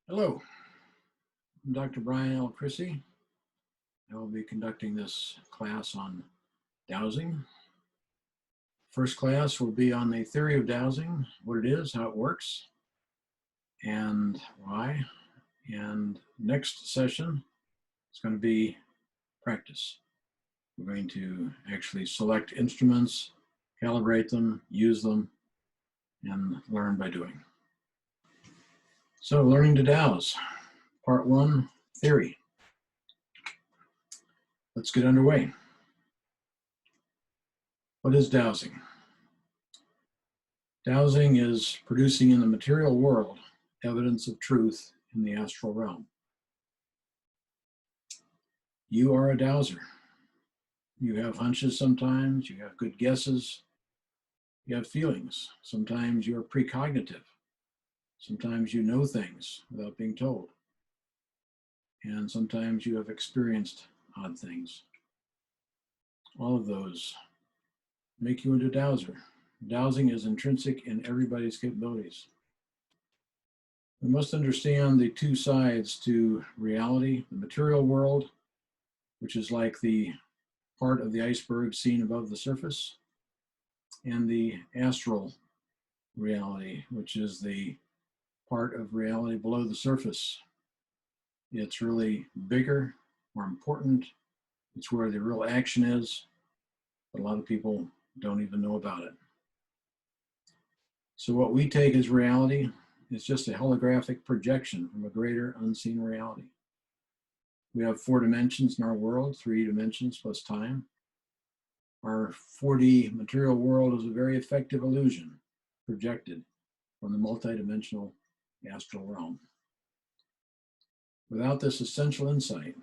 Hello, I'm Dr. Brian L. Chrissy. I will be conducting this class on dowsing. First class will be on the theory of dowsing, what it is, how it works, and why. And next session is going to be practice. We're going to actually select instruments, calibrate them, use them, and learn by doing. So, learning to dowse, part one, theory. Let's get underway. What is dowsing? Dowsing is producing in the material world evidence of truth in the astral realm. You are a dowser. You have hunches sometimes, you have good guesses, you have feelings. Sometimes you're precognitive. Sometimes you know things without being told. And sometimes you have experienced odd things. All of those make you into a dowser. Dowsing is intrinsic in everybody's capabilities. We must understand the two sides to reality, the material world, which is like the part of the iceberg seen above the surface, and the astral reality, which is the part of reality below the surface. It's really bigger, more important. It's where the real action is, but a lot of people don't even know about it. So what we take as reality is just a holographic projection from a greater unseen reality. We have 4 dimensions in our world, 3 dimensions plus time. Our 4D material world is a very effective illusion projected from the multidimensional astral realm. Without this essential insight,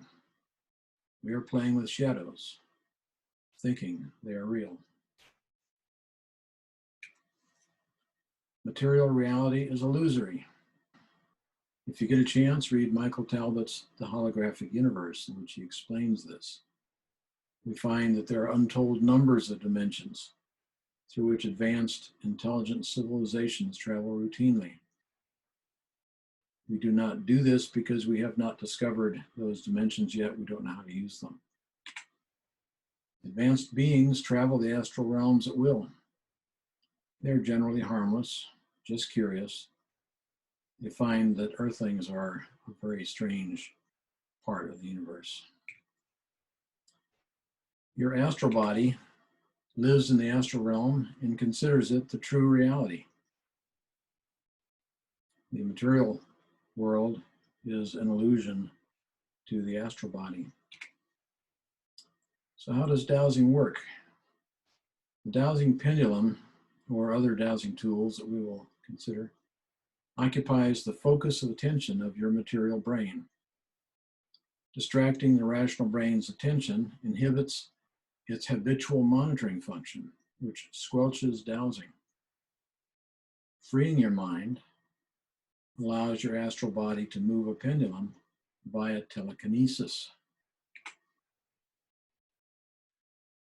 we are playing with shadows, thinking they are real. Material reality is illusory. If you get a chance, read Michael Talbot's The Holographic Universe, in which he explains this. We find that there are untold numbers of dimensions through which advanced, intelligent civilizations travel routinely. We do not do this because we have not discovered those dimensions yet. We don't know how to use them. Advanced beings travel the astral realms at will. They're generally harmless, just curious. They find that earthlings are a very strange part of the universe. Your astral body lives in the astral realm and considers it the true reality. The material world is an illusion to the astral body. So how does dowsing work? The dowsing pendulum, or other dowsing tools that we will consider, occupies the focus of attention of your material brain. Distracting the rational brain's attention inhibits its habitual monitoring function, which squelches dowsing. Freeing your mind allows your astral body to move a pendulum via telekinesis.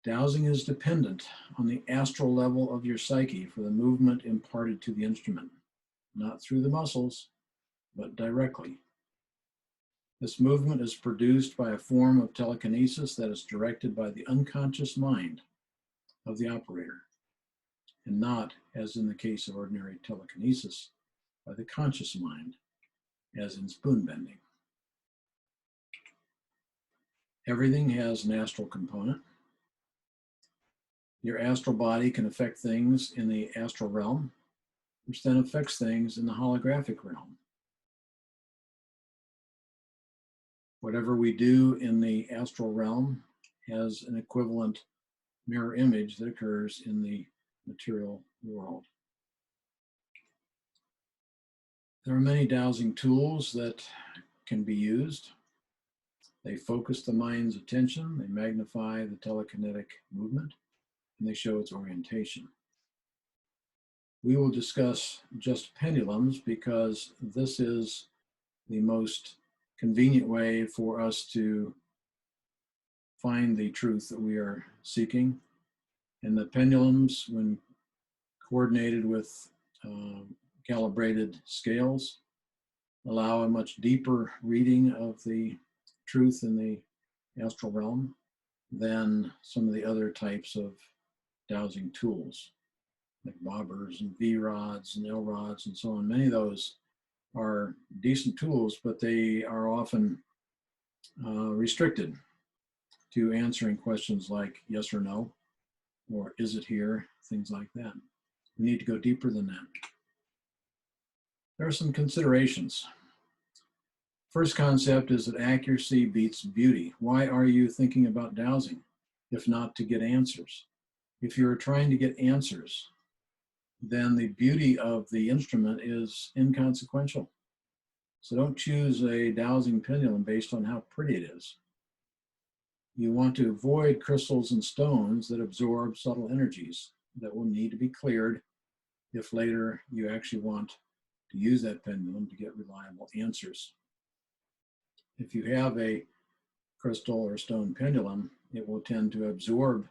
Dowsing is dependent on the astral level of your psyche for the movement imparted to the instrument, not through the muscles, but directly. This movement is produced by a form of telekinesis that is directed by the unconscious mind of the operator, and not, as in the case of ordinary telekinesis, by the conscious mind, as in spoon bending. Everything has an astral component. Your astral body can affect things in the astral realm, which then affects things in the holographic realm. Whatever we do in the astral realm has an equivalent mirror image that occurs in the material world. There are many dowsing tools that can be used. They focus the mind's attention, they magnify the telekinetic movement, and they show its orientation. We will discuss just pendulums because this is the most convenient way for us to find the truth that we are seeking. And the pendulums, when coordinated with calibrated scales, allow a much deeper reading of the truth in the astral realm than some of the other types of dowsing tools, like bobbers and V rods and L rods and so on. Many of those are decent tools, but they are often restricted to answering questions like yes or no, or is it here, things like that. We need to go deeper than that. There are some considerations. First concept is that accuracy beats beauty. Why are you thinking about dowsing, if not to get answers? If you're trying to get answers, then the beauty of the instrument is inconsequential. So don't choose a dowsing pendulum based on how pretty it is. You want to avoid crystals and stones that absorb subtle energies that will need to be cleared if later you actually want to use that pendulum to get reliable answers. If you have a crystal or stone pendulum, it will tend to absorb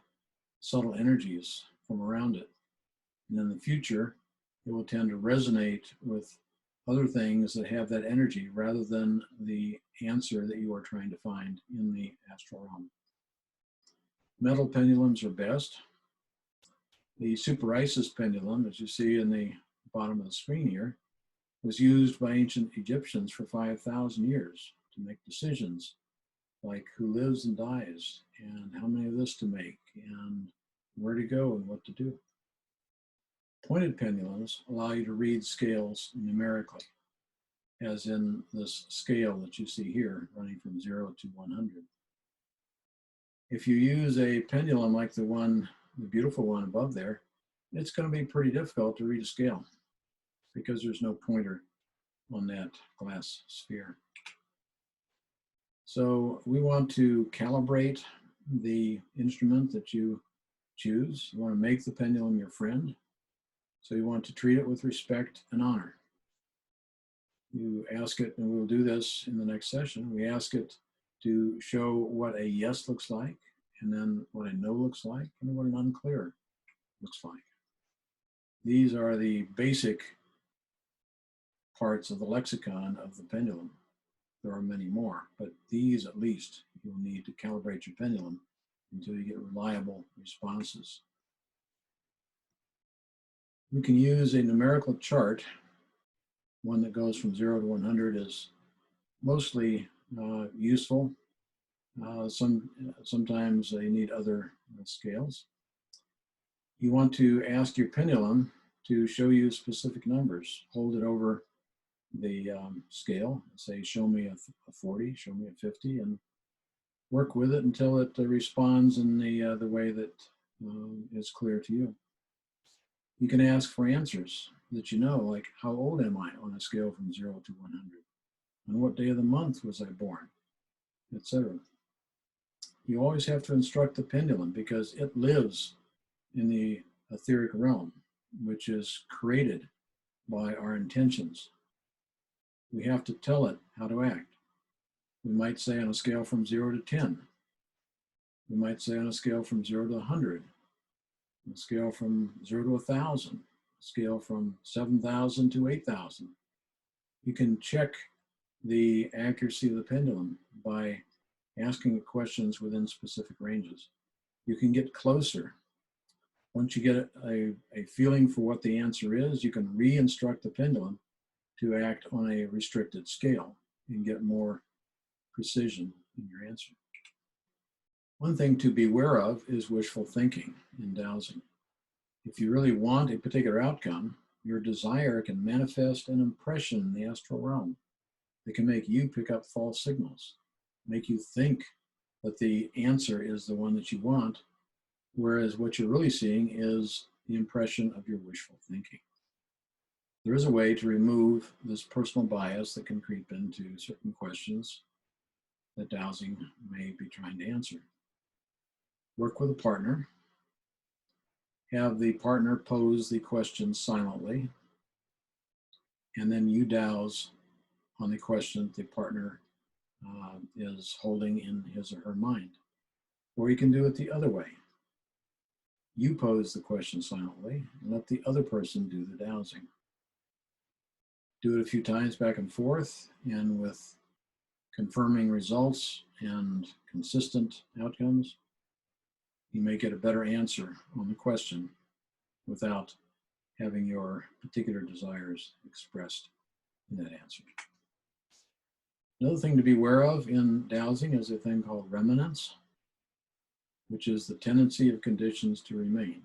subtle energies from around it. And in the future, it will tend to resonate with other things that have that energy rather than the answer that you are trying to find in the astral realm. Metal pendulums are best. The Super Isis pendulum, as you see in the bottom of the screen here, was used by ancient Egyptians for 5,000 years to make decisions like who lives and dies, and how many of this to make, and where to go and what to do. Pointed pendulums allow you to read scales numerically, as in this scale that you see here, running from 0 to 100. If you use a pendulum like the beautiful one above there, it's going to be pretty difficult to read a scale because there's no pointer on that glass sphere. So we want to calibrate the instrument that you choose. You want to make the pendulum your friend. So you want to treat it with respect and honor. You ask it, and we'll do this in the next session, we ask it to show what a yes looks like, and then what a no looks like, and what an unclear looks like. These are the basic parts of the lexicon of the pendulum. There are many more, but these at least you'll need to calibrate your pendulum until you get reliable responses. We can use a numerical chart. One that goes from 0 to 100 is mostly useful. Sometimes you need other scales. You want to ask your pendulum to show you specific numbers. Hold it over the scale and say, show me a 40, show me a 50, and work with it until it responds in the way that is clear to you. You can ask for answers that you know, like how old am I on a scale from 0 to 100? On what day of the month was I born, etc. You always have to instruct the pendulum because it lives in the etheric realm, which is created by our intentions. We have to tell it how to act. We might say on a scale from 0 to 10. We might say on a scale from 0 to 100, a scale from 0 to 1,000, a scale from 7,000 to 8,000. You can check the accuracy of the pendulum by asking it questions within specific ranges. You can get closer. Once you get a feeling for what the answer is, you can re-instruct the pendulum to act on a restricted scale and get more precision in your answer. One thing to beware of is wishful thinking in dowsing. If you really want a particular outcome, your desire can manifest an impression in the astral realm that can make you pick up false signals, make you think that the answer is the one that you want, whereas what you're really seeing is the impression of your wishful thinking. There is a way to remove this personal bias that can creep into certain questions that dowsing may be trying to answer. Work with a partner. Have the partner pose the question silently, and then you dowse on the question the partner is holding in his or her mind. Or you can do it the other way. You pose the question silently and let the other person do the dowsing. Do it a few times back and forth, and with confirming results and consistent outcomes, you may get a better answer on the question without having your particular desires expressed in that answer. Another thing to be aware of in dowsing is a thing called remanence, which is the tendency of conditions to remain.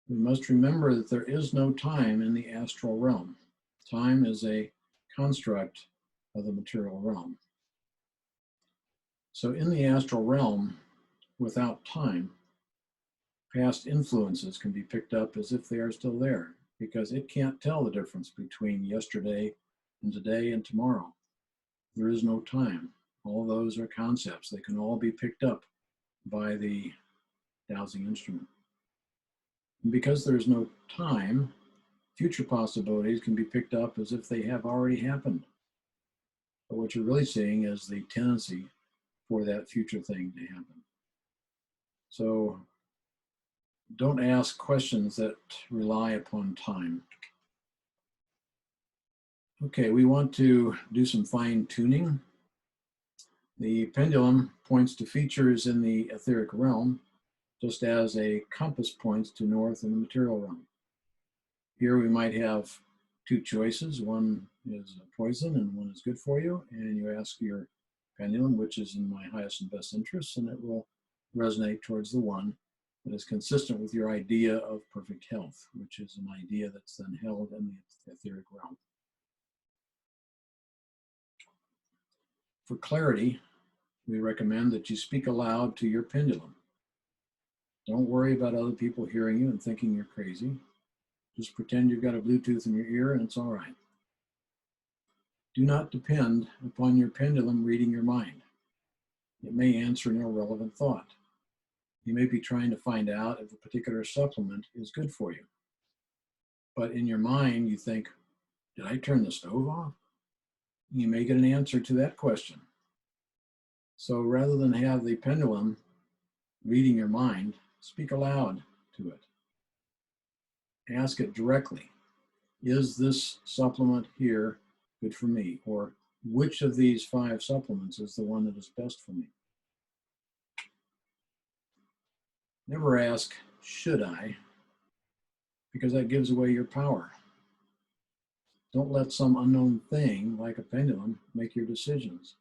We must remember that there is no time in the astral realm. Time is a construct of the material realm. So in the astral realm, without time, past influences can be picked up as if they are still there, because it can't tell the difference between yesterday and today and tomorrow. There is no time. All those are concepts. They can all be picked up by the dowsing instrument. And because there's no time, future possibilities can be picked up as if they have already happened. But what you're really seeing is the tendency for that future thing to happen. So don't ask questions that rely upon time. Okay, we want to do some fine tuning. The pendulum points to features in the etheric realm, just as a compass points to north in the material realm. Here we might have two choices. One is poison and one is good for you. And you ask your pendulum, which is in my highest and best interest, and it will resonate towards the one that is consistent with your idea of perfect health, which is an idea that's then held in the etheric realm. For clarity, we recommend that you speak aloud to your pendulum. Don't worry about other people hearing you and thinking you're crazy. Just pretend you've got a Bluetooth in your ear and it's all right. Do not depend upon your pendulum reading your mind. It may answer an irrelevant thought. You may be trying to find out if a particular supplement is good for you. But in your mind, you think, did I turn the stove off? You may get an answer to that question. So rather than have the pendulum reading your mind, speak aloud to it. Ask it directly. Is this supplement here good for me? Or which of these 5 supplements is the one that is best for me? Never ask, should I? Because that gives away your power. Don't let some unknown thing, like a pendulum, make your decisions.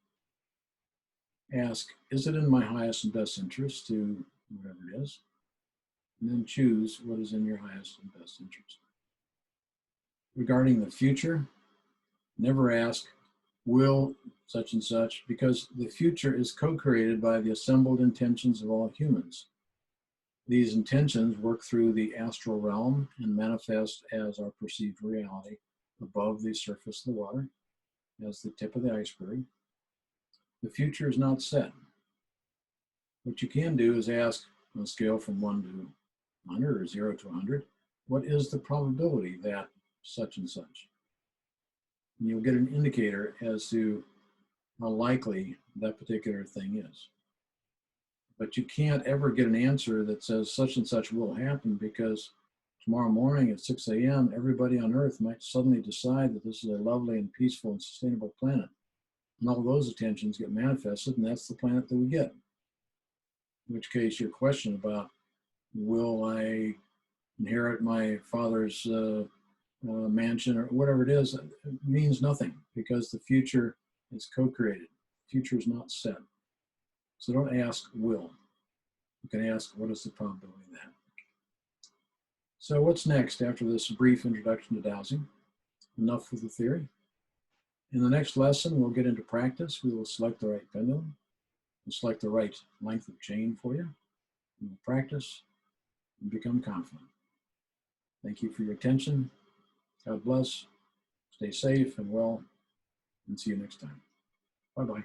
Ask, is it in my highest and best interest to whatever it is? And then choose what is in your highest and best interest. Regarding the future, never ask, will such and such, because the future is co-created by the assembled intentions of all humans. These intentions work through the astral realm and manifest as our perceived reality above the surface of the water, as the tip of the iceberg. The future is not set. What you can do is ask on a scale from 1 to 100 or 0 to 100, what is the probability that such and such? And you'll get an indicator as to how likely that particular thing is. But you can't ever get an answer that says such and such will happen, because tomorrow morning at 6 a.m., everybody on Earth might suddenly decide that this is a lovely and peaceful and sustainable planet. And all those attentions get manifested, and that's the planet that we get. In which case, your question about will I inherit my father's mansion or whatever it is, it means nothing, because the future is co-created. The future is not set. So don't ask will. You can ask, what is the probability of that? So what's next after this brief introduction to dowsing? Enough with the theory. In the next lesson, we'll get into practice. We will select the right pendulum. We'll select the right length of chain for you. We'll practice and become confident. Thank you for your attention. God bless. Stay safe and well, and see you next time. Bye-bye.